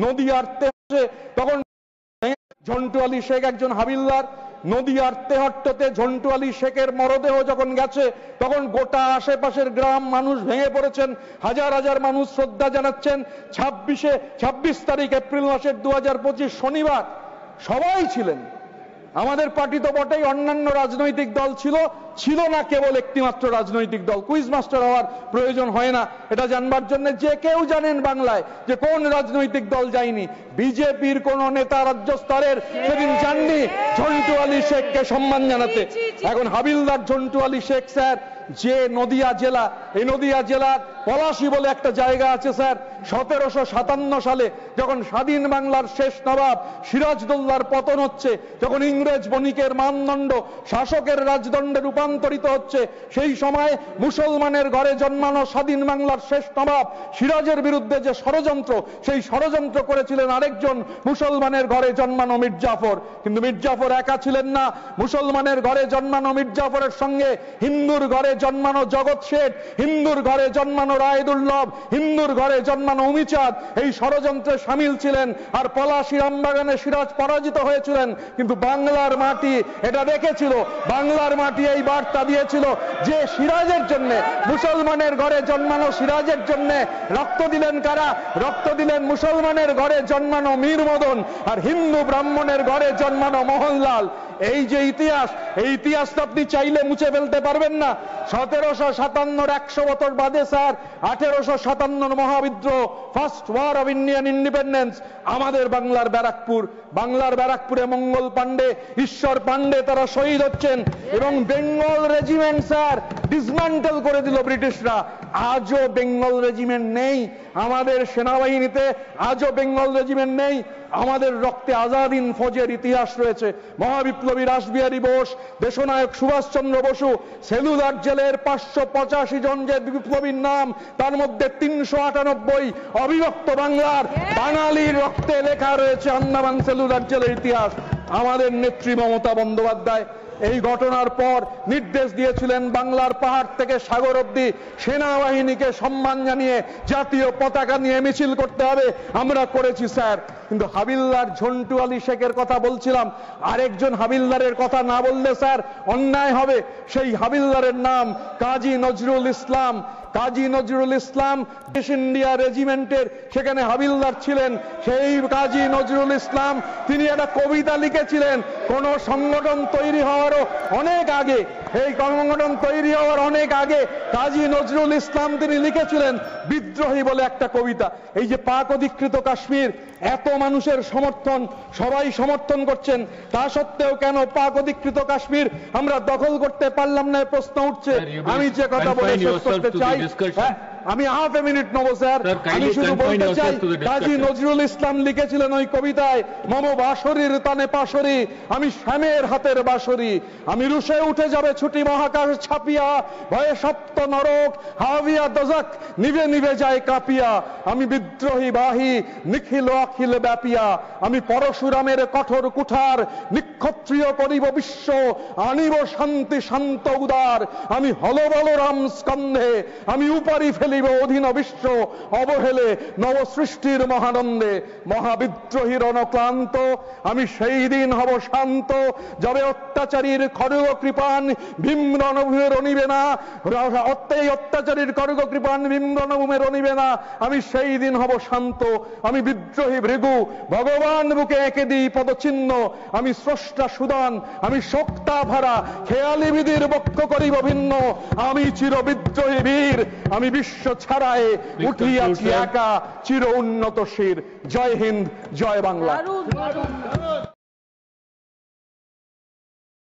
নদিয়ার তেহট্টে তখন ঝন্টু আলী শেখ একজন হাবিলদার, নদিয়ার তেহট্টতে ঝন্টু আলী শেখের মরদেহ যখন গেছে তখন গোটা আশেপাশের গ্রাম মানুষ ভেঙে পড়েছেন, হাজার হাজার মানুষ শ্রদ্ধা জানাচ্ছেন। 26 তারিখ এপ্রিল মাসের 2025 শনিবার সবাই ছিলেন। আমাদের পার্টি তো বটেই, অন্যান্য রাজনৈতিক দল ছিল না কেবল একটিমাত্র রাজনৈতিক দল। কুইজ মাস্টার হওয়ার প্রয়োজন হয় না এটা জানবার জন্য, যে কেউ জানেন বাংলায় যে কোন রাজনৈতিক দল যায়নি। বিজেপির কোন নেতা রাজ্য স্তরের সেদিন যাননি ঝন্টু আলী শেখকে সম্মান জানাতে। এখন হাবিলদার ঝন্টু আলী শেখ স্যার যে নদিয়া জেলা, এই নদিয়া জেলার পলাশী বলে একটা জায়গা আছে স্যার, 1757 সালে যখন স্বাধীন বাংলার শেষ নবাব সিরাজদৌল্লার পতন হচ্ছে, যখন ইংরেজ বণিকের মানদণ্ড শাসকের রাজদণ্ডে রূপান্তরিত হচ্ছে, সেই সময় মুসলমানের ঘরে জন্মানো স্বাধীন বাংলার শেষ নবাব সিরাজের বিরুদ্ধে যে ষড়যন্ত্র, সেই ষড়যন্ত্র করেছিলেন আরেকজন মুসলমানের ঘরে জন্মানো মির্জাফর। কিন্তু মির্জাফর একা ছিলেন না, মুসলমানের ঘরে জন্মানো মির্জাফরের সঙ্গে হিন্দুর ঘরে জন্মানো জগৎ শেঠ, হিন্দুর ঘরে জন্মানো রায়দুল্লভ, হিন্দুর ঘরে জন্মানো উমিচাঁদ এই ষড়যন্ত্রে সামিল ছিলেন। আর পলাশী রামবাগানে সিরাজ পরাজিত হয়েছিলেন, কিন্তু বাংলার মাটি এটা দেখেছিল, বাংলার মাটি এই বার্তা দিয়েছিল যে সিরাজের জন্য, মুসলমানের ঘরে জন্মানো সিরাজের জন্য রক্ত দিলেন কারা? রক্ত দিলেন মুসলমানের ঘরে জন্মানো মীর মদন আর হিন্দু ব্রাহ্মণের ঘরে জন্মানো মোহনলাল। এই যে ইতিহাস, এই ইতিহাসটা আপনি চাইলে মুছে ফেলতে পারবেন না। 1757 100 বছর বাদে স্যার 1857 মহাবিদ্রোহ, first war of Indian independence, আমাদের বাংলার ব্যারাকপুরে মঙ্গল পান্ডে, ঈশ্বর পান্ডে তারা শহীদ হচ্ছেন। এবং বেঙ্গল রেজিমেন্ট স্যার ডিসম্যান্টেল করে দিল ব্রিটিশরা। আজও বেঙ্গল রেজিমেন্ট নেই আমাদের সেনাবাহিনীতে, আজও বেঙ্গল রেজিমেন্ট নেই। আমাদের রক্তে আজাদিন ফৌজের ইতিহাস রয়েছে। মহাবিপ্লবী রাসবিহারী বোস, দেশনায়ক সুভাষচন্দ্র বসু, সেলুলার জেলের 585 জন যে বিপ্লবীর নাম, তার মধ্যে 398 অবিভক্ত বাংলার বাঙালির রক্তে লেখা রয়েছে আন্দামান সেলুলার জেলের ইতিহাস। আমাদের নেত্রী মমতা বন্দ্যোপাধ্যায় এই ঘটনার পর নির্দেশ দিয়েছিলেন বাংলার পাহাড় থেকে সাগর অবধি সেনাবাহিনীকে সম্মান জানিয়ে জাতীয় পতাকা নিয়ে মিছিল করতে হবে। আমরা করেছি স্যার। কিন্তু হাবিলদার ঝন্টু আলী শেখের কথা বলছিলাম, আরেকজন হাবিলদারের কথা না বললে স্যার অন্যায় হবে। সেই হাবিলদারের নাম কাজী নজরুল ইসলাম। কাজী নজরুল ইসলাম ব্রিটিশ ইন্ডিয়া রেজিমেন্টের সেখানে হাবিলদার ছিলেন। সেই কাজী নজরুল ইসলাম তিনি একটা কবিতা লিখেছিলেন কোন সংগঠন তৈরি হওয়ারও অনেক আগে, এই সংগঠন তৈরি হওয়ার অনেক আগে কাজী নজরুল ইসলাম তিনি লিখেছিলেন বিদ্রোহী বলে একটা কবিতা। এই যে পাক অধিকৃত কাশ্মীর, এত মানুষের সমর্থন, সবাই সমর্থন করছেন, তা সত্ত্বেও কেন পাক অধিকৃত কাশ্মীর আমরা দখল করতে পারলাম না প্রশ্ন উঠছে। আমি যে কথা বলে শেষ করতে চাই, আমি হাফ এ মিনিট নেবো স্যার। আমি শুধু বলতে চাই কাজী নজরুল ইসলাম লিখেছিলেন ওই কবিতায়, মম বাঁশরীর তানে পাশরি, আমি শ্যামের হাতের বাঁশরি, আমি রুশে উঠে যাবে ছুটি মহাকাশ ছাপিয়া, ভয়ে সপ্ত নরক হাবিয়া দজাক নিভে নিভে যায় কাঁপিয়া, আমি বিদ্রোহী বাহী নিখিল অখিল ব্যাপিয়া, আমি পরশুরামের কঠোর কুঠার নিক্ষত্রিয় করিব বিশ্ব, আনিব শান্তি শান্ত উদার, আমি হল বলরাম স্কন্ধে, আমি উপারি ফেলিব অধীন বিশ্ব, অবহেলে নবসৃষ্টির মহানন্দে, মহাবিদ্রোহীর অনক্লান্ত, আমি সেই দিন হব শান্ত, যবে অত্যাচারীর খড়গ কৃপান ভীম রণভূমে রণিবে না, অত্যাচারীর খড়গ কৃপান ভীম রণভূমে রণিবে না, আমি সেই দিন হব শান্ত, আমি বিদ্রোহী ভৃগু ভগবান বুকে এঁকে দিই পদচিহ্ন, আমি স্রষ্টা সুদান, আমি শক্তা ভাড়া খেয়ালি বিধির বক্ষ করিব ভিন্ন, আমি চির বিদ্রোহী বীর, আমি বিশ্ব ছাড়ায় উঠিয়াছি একা চির উন্নত শির। জয় হিন্দ, জয় বাংলা।